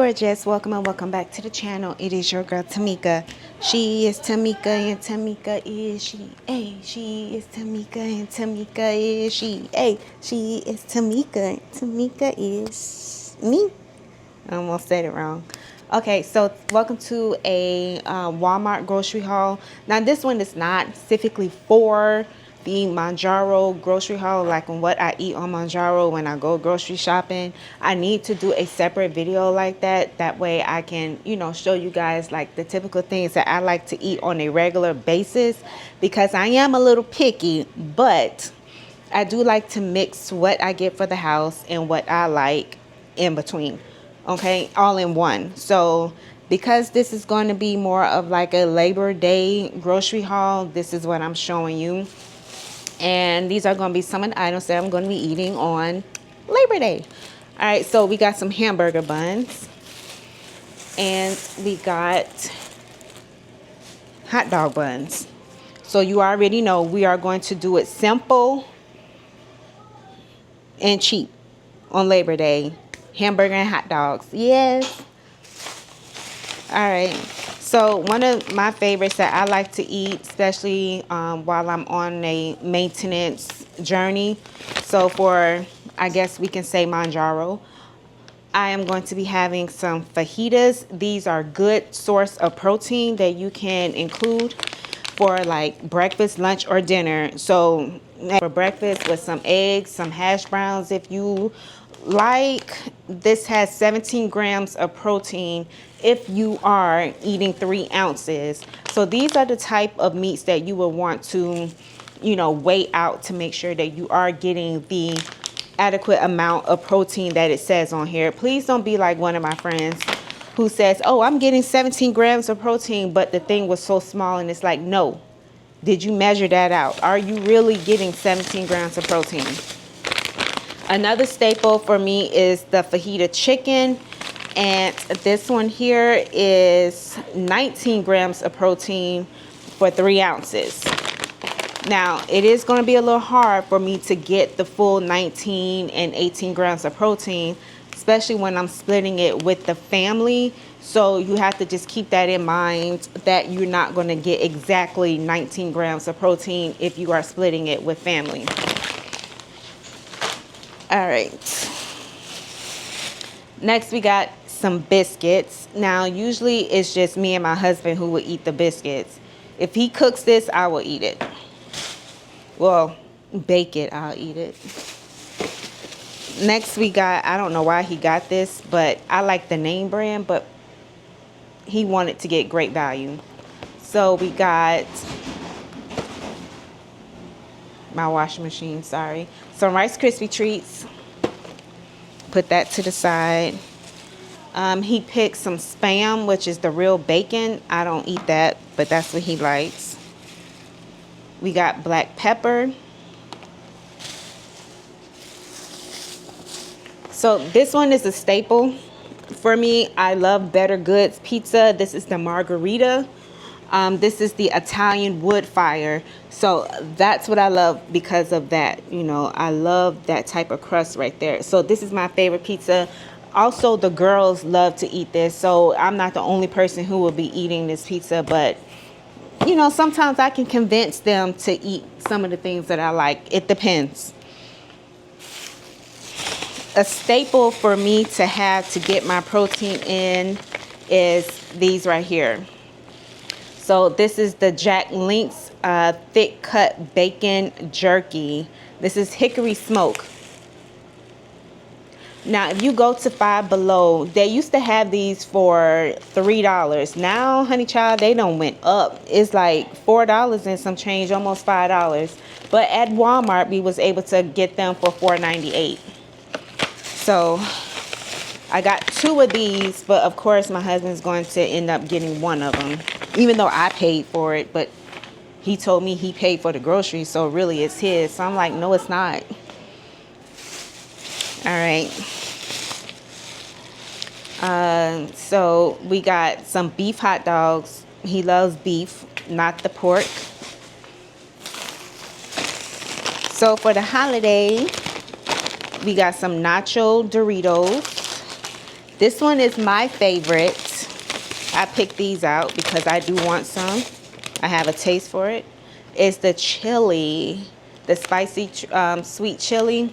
Gorgeous, welcome and welcome back to the channel. It is your girl Tamika. She is Tamika and Tamika is she. She is Tamika and Tamika is she. She is Tamika and Tamika is me. I almost said it wrong. Okay, so welcome to a Walmart grocery haul. Now this one is not specifically for the Mounjaro grocery haul, like on what I eat on Mounjaro when I go grocery shopping. I need to do a separate video like that. That way I can, show you guys like the typical things that I like to eat on a regular basis, because I am a little picky, but I do like to mix what I get for the house and what I like in between. Okay, all in one. So because this is going to be more of like a Labor Day grocery haul, this is what I'm showing you. And these are going to be some of the items that I'm going to be eating on Labor Day. All right, so we got some hamburger buns. And we got hot dog buns. So you already know we are going to do it simple and cheap on Labor Day. Hamburger and hot dogs. Yes. All right. So one of my favorites that I like to eat, especially while I'm on a maintenance journey. So for, I guess we can say Mounjaro, I am going to be having some fajitas. These are good source of protein that you can include for like breakfast, lunch, or dinner. So for breakfast with some eggs, some hash browns if you like. This has 17 grams of protein if you are eating 3 ounces. So these are the type of meats that you will want to, weigh out to make sure that you are getting the adequate amount of protein that it says on here. Please don't be like one of my friends who says, oh, I'm getting 17 grams of protein, but the thing was so small. And it's like, no, did you measure that out? Are you really getting 17 grams of protein? Another staple for me is the fajita chicken. And this one here is 19 grams of protein for 3 ounces. Now, it is going to be a little hard for me to get the full 19 and 18 grams of protein, especially when I'm splitting it with the family. So you have to just keep that in mind, that you're not going to get exactly 19 grams of protein if you are splitting it with family. All right. Next, we got some biscuits. Now, usually it's just me and my husband who will eat the biscuits. If he cooks this, I will eat it. Well, bake it, I'll eat it. Next, we got, I don't know why he got this, but I like the name brand, but he wanted to get great value. So we got my washing machine, sorry. Some Rice Krispie treats. Put that to the side. He picked some Spam, which is the real bacon. I don't eat that, but that's what he likes. We got black pepper. So this one is a staple for me. I love Better Goods pizza. This is the margarita. This is the Italian wood fire. So that's what I love because of that. I love that type of crust right there. So this is my favorite pizza. Also, the girls love to eat this. So I'm not the only person who will be eating this pizza, but sometimes I can convince them to eat some of the things that I like. It depends. A staple for me to have to get my protein in is these right here. So this is the Jack Link's thick cut bacon jerky. This is hickory smoke. Now, if you go to Five Below, they used to have these for $3. Now, honey child, they done went up. It's like $4 and some change, almost $5. But at Walmart, we was able to get them for $4.98. So I got 2 of these, but of course my husband's going to end up getting 1 of them, even though I paid for it. But he told me he paid for the groceries, so really it's his. So I'm like, no, it's not. All right. So we got some beef hot dogs. He loves beef, not the pork. So for the holiday, we got some nacho Doritos. This one is my favorite. I picked these out because I do want some. I have a taste for it. It's the chili, the spicy sweet chili.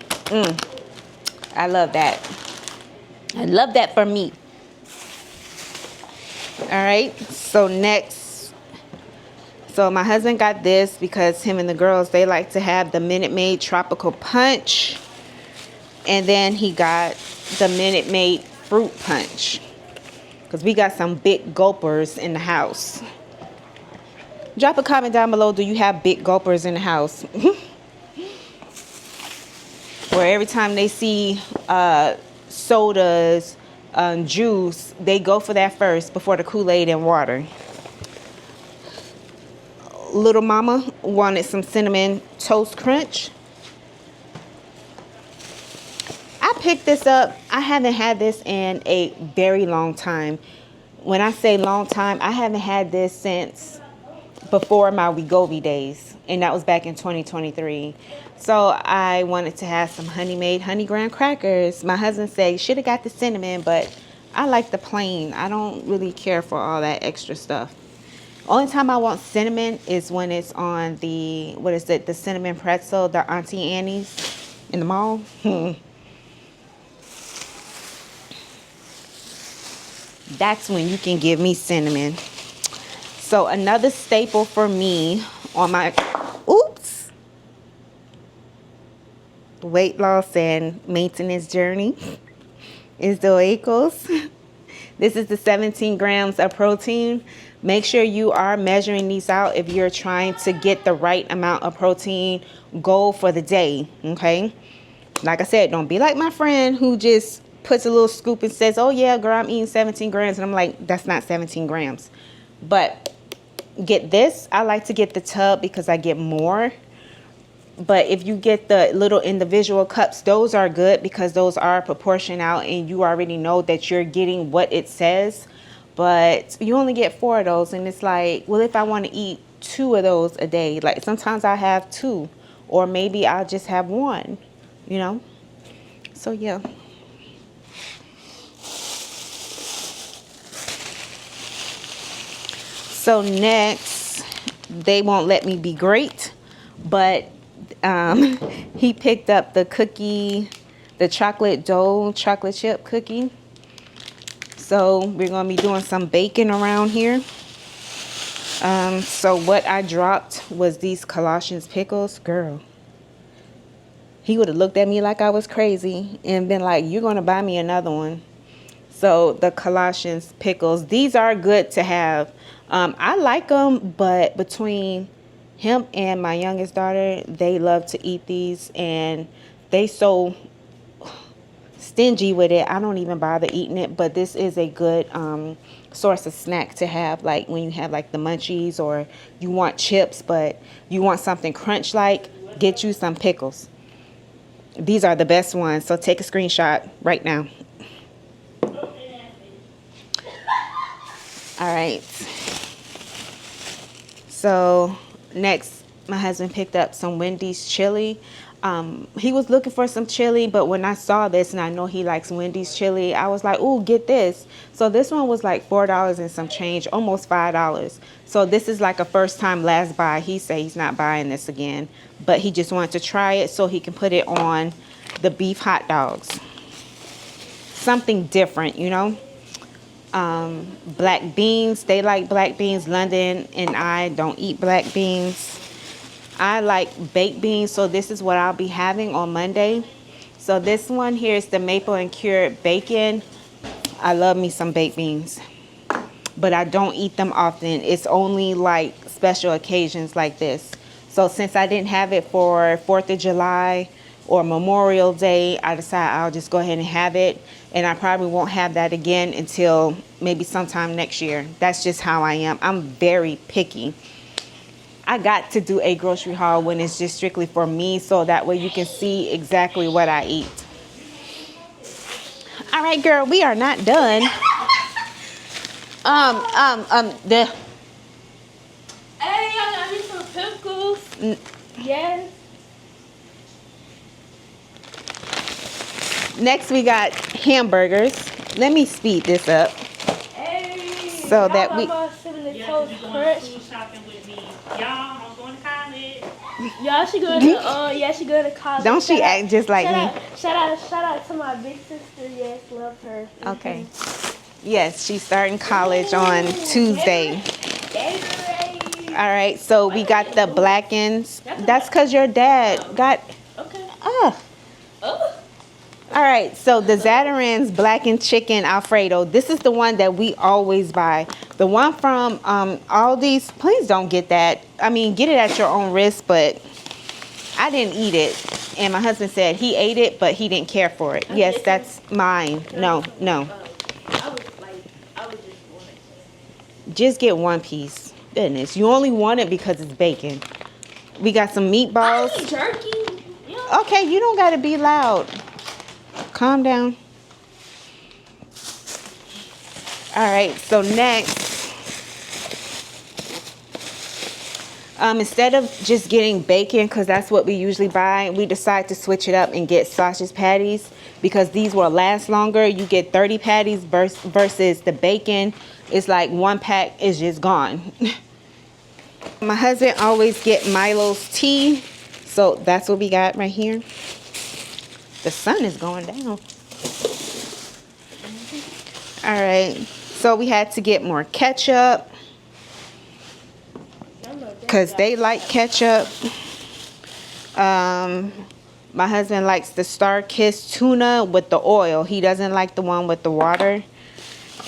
I love that. I love that for me. All right, so next, so my husband got this because him and the girls, they like to have the Minute Maid Tropical Punch. And then he got the Minute Maid Fruit Punch because we got some big gulpers in the house. Drop a comment down below, do you have big gulpers in the house? Where every time they see sodas, juice, they go for that first before the Kool-Aid and water. Little mama wanted some cinnamon toast crunch. I picked this up. I haven't had this in a very long time. When I say long time, I haven't had this since before my Wegovy days, and that was back in 2023. So I wanted to have some honey graham crackers. My husband said you should have got the cinnamon, but I like the plain. I don't really care for all that extra stuff. Only time I want cinnamon is when it's on the, what is it, the cinnamon pretzel, the Auntie Annie's in the mall. That's when you can give me cinnamon. So another staple for me on my, weight loss and maintenance journey is the pickles. This is the 17 grams of protein. Make sure you are measuring these out if you're trying to get the right amount of protein goal for the day, okay? Like I said, don't be like my friend who just puts a little scoop and says, oh yeah, girl, I'm eating 17 grams. And I'm like, that's not 17 grams. But get this. I like to get the tub because I get more. But if you get the little individual cups, those are good because those are proportioned out and you already know that you're getting what it says. But you only get 4 of those, and it's like, well, if I want to eat 2 of those a day, like sometimes I have 2, or maybe I'll just have 1, you know? So yeah. So next, they won't let me be great, but he picked up the cookie, the chocolate dough, chocolate chip cookie. So we're going to be doing some baking around here. So what I dropped was these Colossians pickles. Girl, he would have looked at me like I was crazy and been like, you're going to buy me another one. So the Colossians pickles, these are good to have. I like them, but between him and my youngest daughter, they love to eat these, and they so stingy with it. I don't even bother eating it, but this is a good source of snack to have, like when you have like the munchies or you want chips, but you want something crunch like, get you some pickles. These are the best ones, so take a screenshot right now. All right. So next, my husband picked up some Wendy's chili. He was looking for some chili, but when I saw this, and I know he likes Wendy's chili, I was like, ooh, get this. So this one was like $4 and some change, almost $5. So this is like a first time last buy. He said he's not buying this again, but he just wanted to try it so he can put it on the beef hot dogs. Something different, you know. Black beans, they like black beans. London and I don't eat black beans. I like baked beans, so this is what I'll be having on Monday. So this one here is the maple and cured bacon. I love me some baked beans, but I don't eat them often. It's only like special occasions like this. So since I didn't have it for 4th of July or Memorial Day, I decided I'll just go ahead and have it. And I probably won't have that again until maybe sometime next year. That's just how I am. I'm very picky. I got to do a grocery haul when it's just strictly for me, so that way you can see exactly what I eat. All right, girl, we are not done. Hey, I got me some pickles. Yes. Next, we got hamburgers. Let me speed this up Hey, so that we. my cinnamon Yeah, toast you going crunch. food shopping with me. Y'all, I'm going to college. Y'all, she going to she going to college. Don't she Shout out- act just like shout me? out, shout out to my big sister. Yes, love her. Okay. Yes, she's starting college on Tuesday. Gatorade. All right, so we got the blackens. That's because your dad got. Okay. Oh. All right, so the Zatarain's blackened chicken Alfredo. This is the one that we always buy. The one from Aldi's, please don't get that. I mean, get it at your own risk, but I didn't eat it. And my husband said he ate it, but he didn't care for it. Yes, that's mine. No. I was just wanting. Just get one piece. Goodness, you only want it because it's bacon. We got some meatballs. I eat jerky. Yeah. Okay, you don't got to be loud. Calm down. All right, so next, instead of just getting bacon, because that's what we usually buy, we decide to switch it up and get sausage patties because these will last longer. You get 30 patties versus the bacon. It's like one pack is just gone. My husband always get Milo's tea, so that's what we got right here. The sun is going down. All right, so we had to get more ketchup because they like ketchup. My husband likes the Star Kiss tuna with the oil. He doesn't like the one with the water.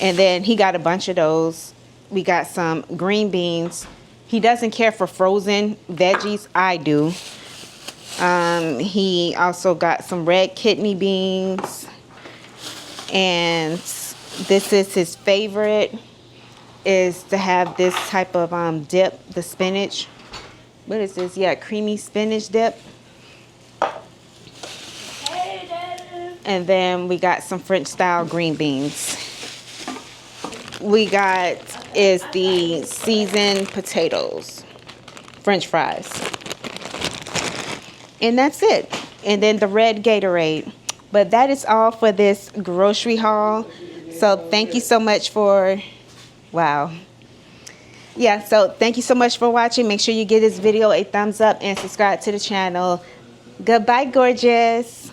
And then he got a bunch of those. We got some green beans. He doesn't care for frozen veggies. I do. He also got some red kidney beans. And this is his favorite, is to have this type of dip, the spinach. What is this? Yeah, creamy spinach dip. Hey, Daddy. And then we got some French style green beans. We got is the seasoned potatoes, French fries. And that's it. And then the red Gatorade. But that is all for this grocery haul. So thank you so much for, wow. Yeah, so thank you so much for watching. Make sure you give this video a thumbs up and subscribe to the channel. Goodbye, gorgeous.